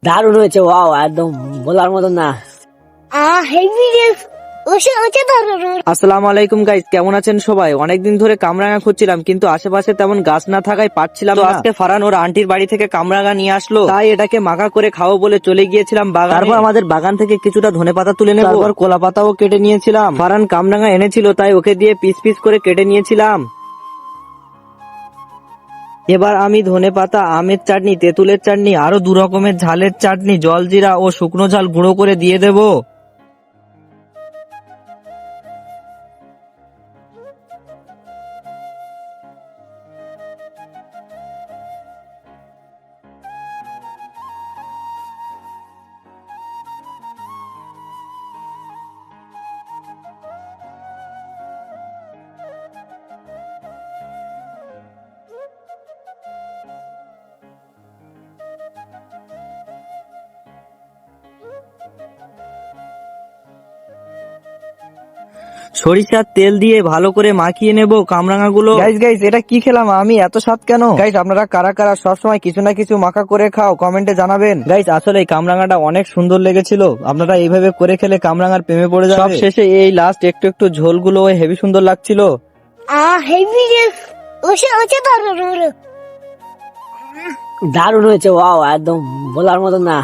দারুণ হয়েছে, ওয়াও, একদম বলার মতো না। আসসালামু আলাইকুম গাইস, কেমন আছেন সবাই? অনেকদিন ধরে কামরাঙা খুঁজছিলাম, কিন্তু আশেপাশে তেমন গাছ না থাকায় পাচ্ছিলাম না। আজকে ফারহান ওর আন্টির বাড়ি থেকে কামরাঙা নিয়ে আসলো, তাই এটাকে মাখা করে খাবো বলে চলে গিয়েছিলাম বাগানে। তারপর আমাদের বাগান থেকে কিছুটা ধনেপাতা তুলে নেব, তারপর কলা পাতাও কেটে নিয়েছিলাম। ফারহান কামরাঙা এনেছিল, তাই ওকে দিয়ে পিস পিস করে কেটে নিয়েছিলাম। এবার আমি ধনেপাতা, আমের চাটনি, তেঁতুলের চাটনি, আরো 2 রকমের ঝালের চাটনি, জলজিরা ও শুকনো ঝাল গুঁড়ো করে দিয়ে দেবো। সরিষার তেল দিয়ে ভালো করে মাখিয়ে নেব কামরাঙা গুলো। গাইস এটা কি খেলাম আমি, এত স্বাদ কেন? গাইস আপনারা কারা কারা সবসময় কিছু না কিছু মাখা করে খাও, কমেন্টে জানাবেন। গাইস আসলে এই কামরাঙাটা অনেক সুন্দর লেগেছিল, আপনারা এইভাবে করে খেলে কামরাঙার প্রেমে পড়ে যাবে। সব শেষে এই লাস্ট একটু একটু ঝোলগুলো হেভি সুন্দর লাগছিল। দারুণ হয়েছে, ওয়াও, একদম বলার মতো না।